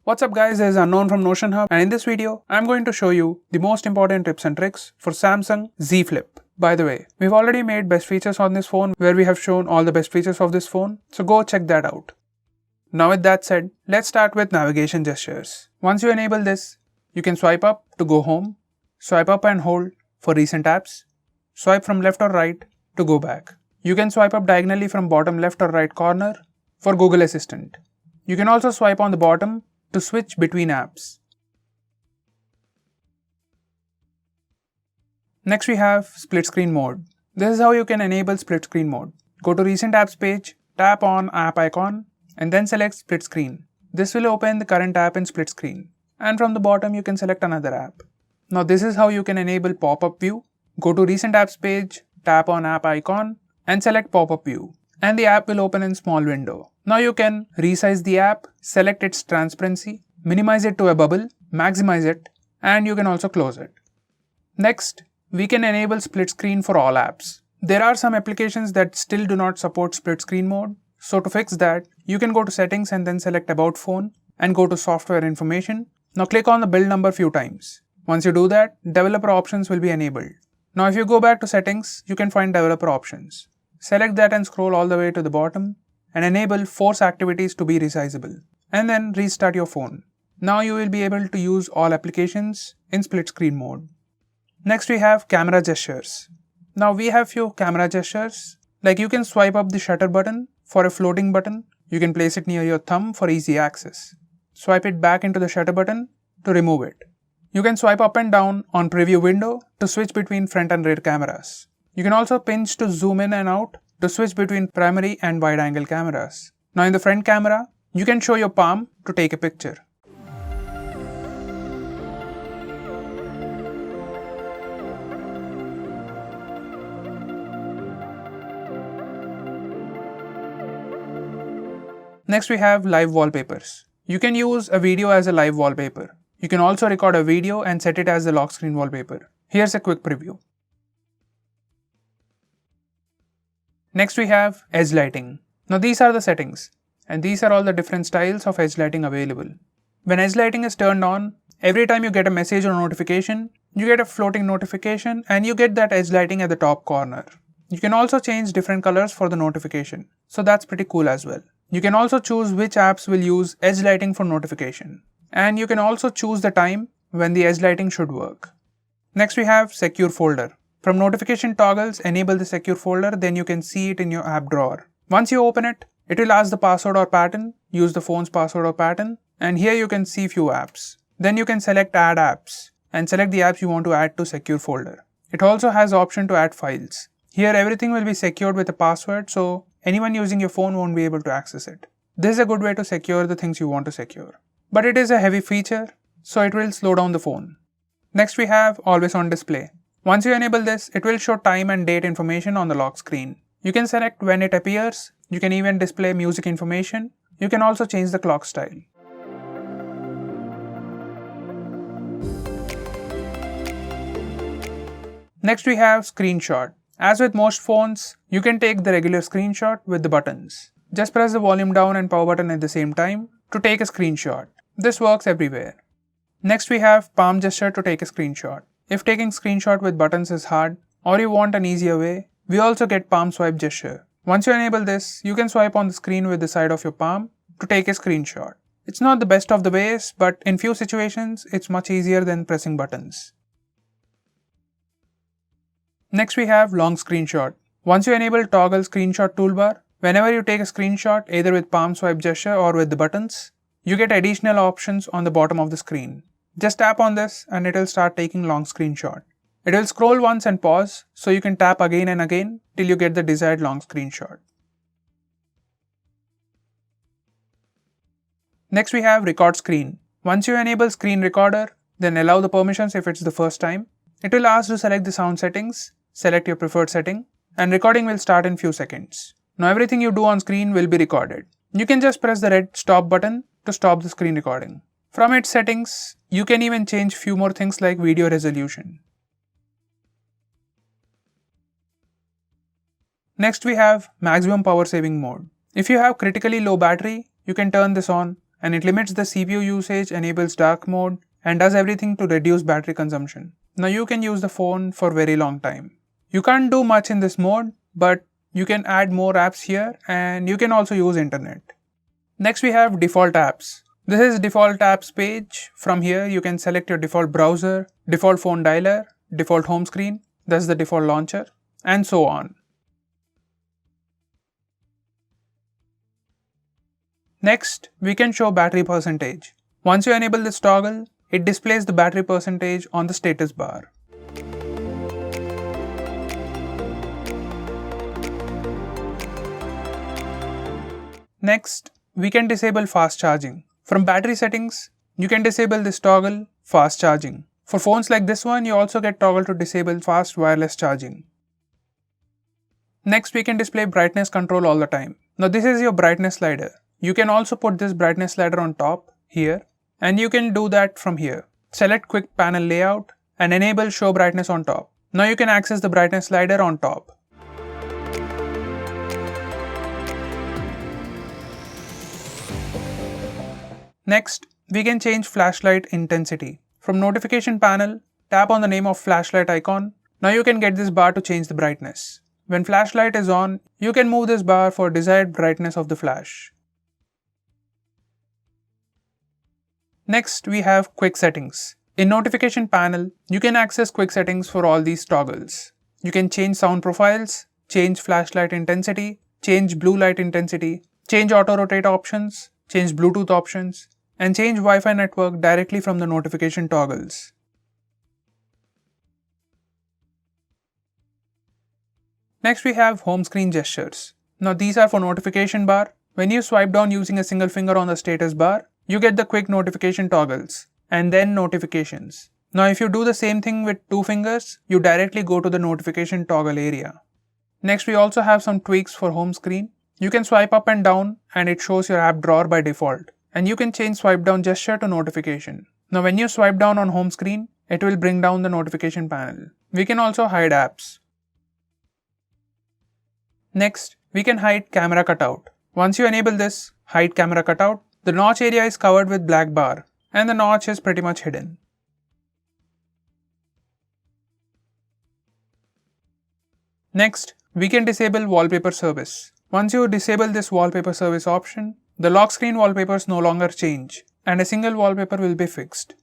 What's up guys, this is Unknown from Notion Hub, and in this video, I'm going to show you the most important tips and tricks for Samsung Z Flip. By the way, we've already made best features on this phone where we have shown all the best features of this phone, so go check that out. Now with that said, let's start with navigation gestures. Once you enable this, you can swipe up to go home, swipe up and hold for recent apps, swipe from left or right to go back. You can swipe up diagonally from bottom left or right corner for Google Assistant. You can also swipe on the bottom to switch between apps. Next we have split screen mode. This is how you can enable split screen mode. Go to recent apps page, tap on app icon and then select split screen. This will open the current app in split screen. And from the bottom you can select another app. Now this is how you can enable pop-up view. Go to recent apps page, tap on app icon and select pop-up view. And the app will open in small window. Now you can resize the app, select its transparency, minimize it to a bubble, maximize it, and you can also close it. Next, we can enable split screen for all apps. There are some applications that still do not support split screen mode. So to fix that, you can go to settings and then select about phone and go to software information. Now click on the build number few times. Once you do that, developer options will be enabled. Now if you go back to settings, you can find developer options. Select that and scroll all the way to the bottom and enable force activities to be resizable. And then restart your phone. Now you will be able to use all applications in split screen mode. Next we have camera gestures. Now we have few camera gestures. Like you can swipe up the shutter button for a floating button. You can place it near your thumb for easy access. Swipe it back into the shutter button to remove it. You can swipe up and down on preview window to switch between front and rear cameras. You can also pinch to zoom in and out to switch between primary and wide angle cameras. Now in the front camera, you can show your palm to take a picture. Next we have live wallpapers. You can use a video as a live wallpaper. You can also record a video and set it as the lock screen wallpaper. Here's a quick preview. Next we have edge lighting. Now these are the settings and these are all the different styles of edge lighting available. When edge lighting is turned on, every time you get a message or notification, you get a floating notification and you get that edge lighting at the top corner. You can also change different colors for the notification, so that's pretty cool as well. You can also choose which apps will use edge lighting for notification. And you can also choose the time when the edge lighting should work. Next we have secure folder. From notification toggles, enable the secure folder, then you can see it in your app drawer. Once you open it, it will ask the password or pattern, use the phone's password or pattern, and here you can see few apps. Then you can select add apps and select the apps you want to add to secure folder. It also has option to add files. Here everything will be secured with a password, so anyone using your phone won't be able to access it. This is a good way to secure the things you want to secure. But it is a heavy feature, so it will slow down the phone. Next we have always on display. Once you enable this, it will show time and date information on the lock screen. You can select when it appears. You can even display music information. You can also change the clock style. Next we have screenshot. As with most phones, you can take the regular screenshot with the buttons. Just press the volume down and power button at the same time to take a screenshot. This works everywhere. Next we have palm gesture to take a screenshot. If taking screenshot with buttons is hard or you want an easier way, we also get palm swipe gesture. Once you enable this, you can swipe on the screen with the side of your palm to take a screenshot. It's not the best of the ways, but in few situations, it's much easier than pressing buttons. Next we have long screenshot. Once you enable toggle screenshot toolbar, whenever you take a screenshot either with palm swipe gesture or with the buttons, you get additional options on the bottom of the screen. Just tap on this and it will start taking long screenshot. It will scroll once and pause, so you can tap again and again till you get the desired long screenshot. Next we have record screen. Once you enable screen recorder, then allow the permissions if it's the first time. It will ask to select the sound settings, select your preferred setting, and recording will start in few seconds. Now everything you do on screen will be recorded. You can just press the red stop button to stop the screen recording. From its settings, you can even change few more things like video resolution. Next we have maximum power saving mode. If you have critically low battery, you can turn this on and it limits the CPU usage, enables dark mode, and does everything to reduce battery consumption. Now you can use the phone for very long time. You can't do much in this mode, but you can add more apps here and you can also use internet. Next we have default apps. This is default apps page. From here you can select your default browser, default phone dialer, default home screen, that's the default launcher, and so on. Next, we can show battery percentage. Once you enable this toggle, it displays the battery percentage on the status bar. Next, we can disable fast charging. From battery settings, you can disable this toggle, fast charging. For phones like this one, you also get toggle to disable fast wireless charging. Next, we can display brightness control all the time. Now this is your brightness slider. You can also put this brightness slider on top, here, and you can do that from here. Select quick panel layout and enable show brightness on top. Now you can access the brightness slider on top. Next, we can change flashlight intensity. From notification panel, tap on the name of flashlight icon. Now you can get this bar to change the brightness. When flashlight is on, you can move this bar for desired brightness of the flash. Next, we have quick settings. In notification panel, you can access quick settings for all these toggles. You can change sound profiles, change flashlight intensity, change blue light intensity, change auto rotate options, change Bluetooth options, and change Wi-Fi network directly from the notification toggles. Next we have home screen gestures. Now these are for notification bar. When you swipe down using a single finger on the status bar, you get the quick notification toggles, and then notifications. Now if you do the same thing with 2 fingers, you directly go to the notification toggle area. Next we also have some tweaks for home screen. You can swipe up and down and it shows your app drawer by default. And you can change swipe down gesture to notification. Now when you swipe down on home screen, it will bring down the notification panel. We can also hide apps. Next, we can hide camera cutout. Once you enable this, hide camera cutout, the notch area is covered with black bar and the notch is pretty much hidden. Next, we can disable wallpaper service. Once you disable this wallpaper service option, the lock screen wallpapers no longer change and a single wallpaper will be fixed.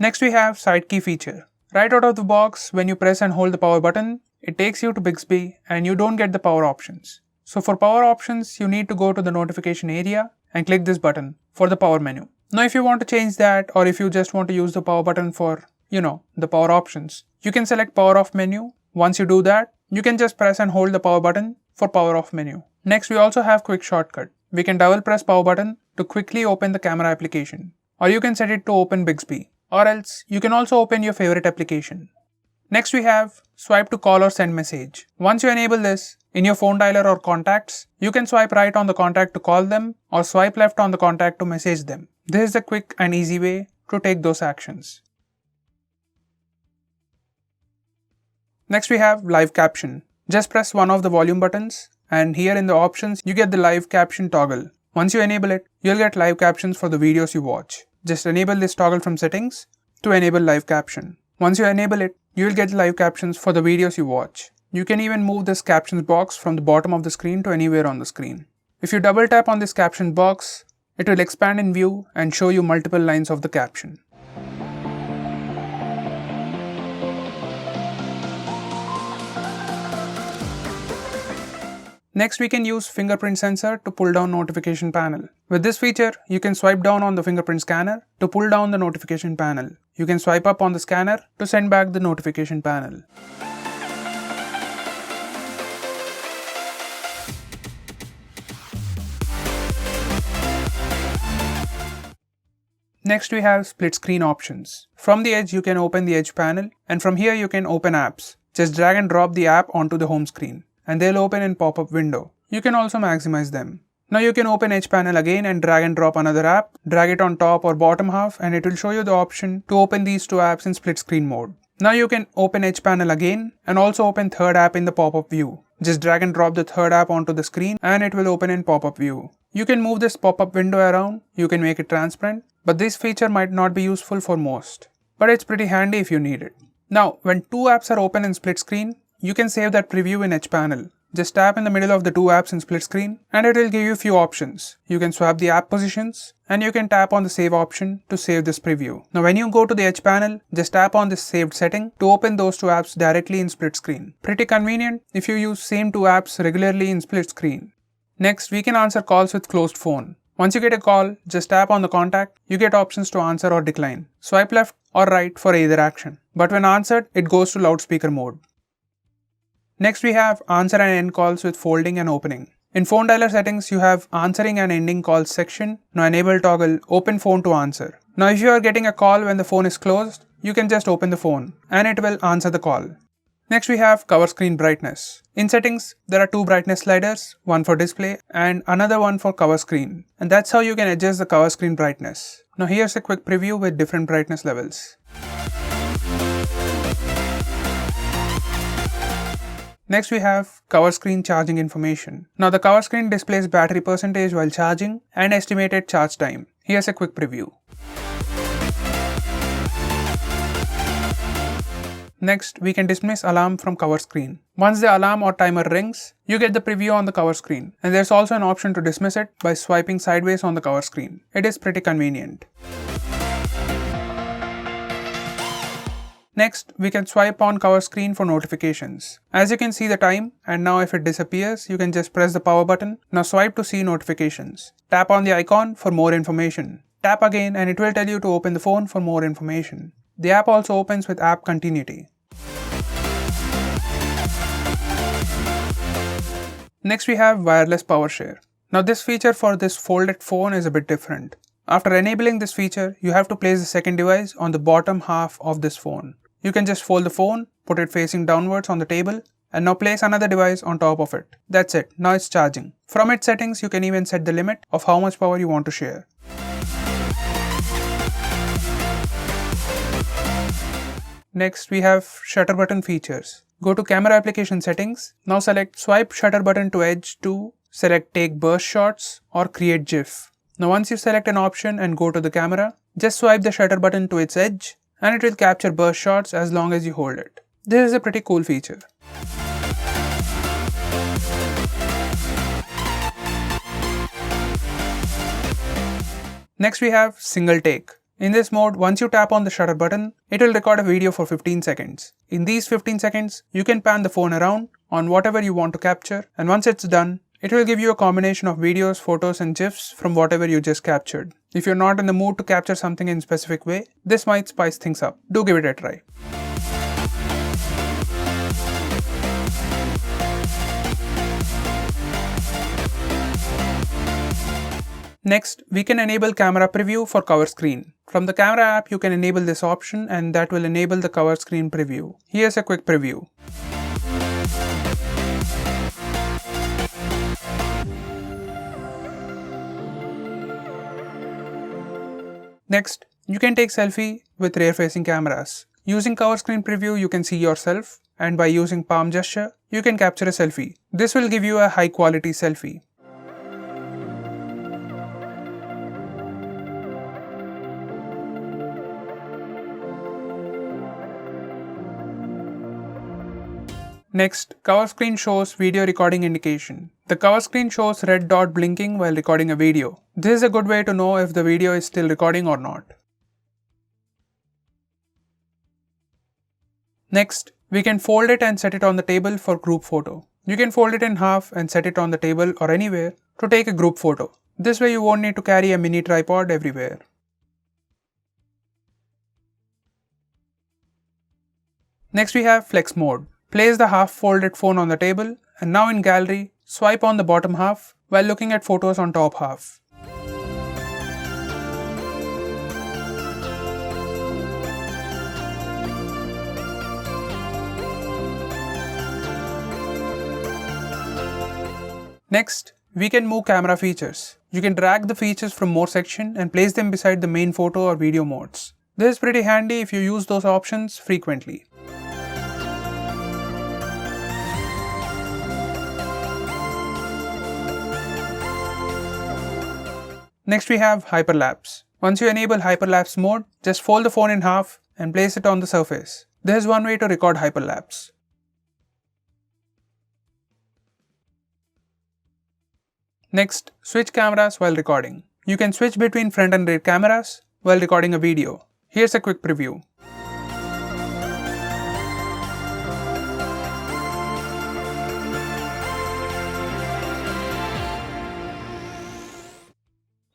Next we have side key feature. Right out of the box, when you press and hold the power button, it takes you to Bixby and you don't get the power options. So for power options, you need to go to the notification area and click this button for the power menu. Now if you want to change that, or if you just want to use the power button for, the power options, you can select power off menu. Once you do that, you can just press and hold the power button for power off menu. Next we also have quick shortcut. We can double press power button to quickly open the camera application, or you can set it to open Bixby, or else you can also open your favorite application. Next we have swipe to call or send message. Once you enable this, in your phone dialer or contacts, you can swipe right on the contact to call them or swipe left on the contact to message them. This is a quick and easy way to take those actions. Next we have live caption. Just press one of the volume buttons and here in the options you get the live caption toggle. Once you enable it, you'll get live captions for the videos you watch. Just enable this toggle from settings to enable live caption. Once you enable it, you will get live captions for the videos you watch. You can even move this captions box from the bottom of the screen to anywhere on the screen. If you double tap on this caption box, it will expand in view and show you multiple lines of the caption. Next we can use fingerprint sensor to pull down notification panel. With this feature, you can swipe down on the fingerprint scanner to pull down the notification panel. You can swipe up on the scanner to send back the notification panel. Next we have split screen options. From the edge you can open the edge panel and from here you can open apps. Just drag and drop the app onto the home screen and they'll open in pop-up window. You can also maximize them. Now you can open edge panel again and drag and drop another app, drag it on top or bottom half and it will show you the option to open these two apps in split screen mode. Now you can open Edge panel again and also open third app in the pop-up view. Just drag and drop the third app onto the screen and it will open in pop-up view. You can move this pop-up window around, you can make it transparent, but this feature might not be useful for most. But it's pretty handy if you need it. Now, when two apps are open in split screen, you can save that preview in Edge panel. Just tap in the middle of the two apps in split screen and it will give you a few options. You can swap the app positions and you can tap on the save option to save this preview. Now when you go to the Edge panel, just tap on this saved setting to open those two apps directly in split screen. Pretty convenient if you use same two apps regularly in split screen. Next, we can answer calls with closed phone. Once you get a call, just tap on the contact, you get options to answer or decline. Swipe left or right for either action. But when answered, it goes to loudspeaker mode. Next we have answer and end calls with folding and opening. In phone dialer settings, you have answering and ending calls section. Now enable toggle open phone to answer. Now if you are getting a call when the phone is closed, you can just open the phone and it will answer the call. Next we have cover screen brightness. In settings, there are two brightness sliders, one for display and another one for cover screen. And that's how you can adjust the cover screen brightness. Now here's a quick preview with different brightness levels. Next we have cover screen charging information. Now the cover screen displays battery percentage while charging and estimated charge time. Here's a quick preview. Next, we can dismiss alarm from cover screen. Once the alarm or timer rings, you get the preview on the cover screen. And there's also an option to dismiss it by swiping sideways on the cover screen. It is pretty convenient. Next, we can swipe on cover screen for notifications. As you can see the time, and now if it disappears, you can just press the power button. Now swipe to see notifications. Tap on the icon for more information. Tap again and it will tell you to open the phone for more information. The app also opens with app continuity. Next we have wireless power share. Now this feature for this folded phone is a bit different. After enabling this feature, you have to place the second device on the bottom half of this phone. You can just fold the phone, put it facing downwards on the table, and now place another device on top of it. That's it, now it's charging. From its settings, you can even set the limit of how much power you want to share. Next, we have shutter button features. Go to camera application settings. Now select swipe shutter button to edge to select take burst shots or create GIF. Now once you select an option and go to the camera, just swipe the shutter button to its edge and it will capture burst shots as long as you hold it. This is a pretty cool feature. Next we have single take. In this mode, once you tap on the shutter button, it will record a video for 15 seconds. In these 15 seconds, you can pan the phone around on whatever you want to capture, and once it's done, it will give you a combination of videos, photos and GIFs from whatever you just captured. If you're not in the mood to capture something in a specific way, this might spice things up. Do give it a try. Next, we can enable camera preview for cover screen. From the camera app, you can enable this option and that will enable the cover screen preview. Here's a quick preview. Next, you can take selfie with rear-facing cameras. Using cover screen preview, you can see yourself, and by using palm gesture, you can capture a selfie. This will give you a high-quality selfie. Next, cover screen shows video recording indication. The cover screen shows red dot blinking while recording a video. This is a good way to know if the video is still recording or not. Next, we can fold it and set it on the table for group photo. You can fold it in half and set it on the table or anywhere to take a group photo. This way you won't need to carry a mini tripod everywhere. Next we have flex mode. Place the half folded phone on the table and now in gallery, swipe on the bottom half while looking at photos on top half. Next, we can move camera features. You can drag the features from more section and place them beside the main photo or video modes. This is pretty handy if you use those options frequently. Next we have Hyperlapse. Once you enable Hyperlapse mode, just fold the phone in half and place it on the surface. This is one way to record Hyperlapse. Next, switch cameras while recording. You can switch between front and rear cameras while recording a video. Here's a quick preview.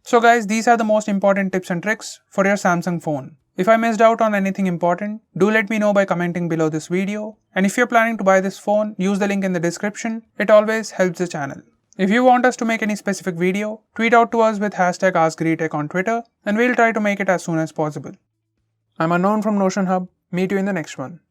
So guys, these are the most important tips and tricks for your Samsung phone. If I missed out on anything important, do let me know by commenting below this video. And if you're planning to buy this phone, use the link in the description. It always helps the channel. If you want us to make any specific video, tweet out to us with hashtag AskGreeTech on Twitter and we'll try to make it as soon as possible. I'm Unknown from Notion Hub. Meet you in the next one.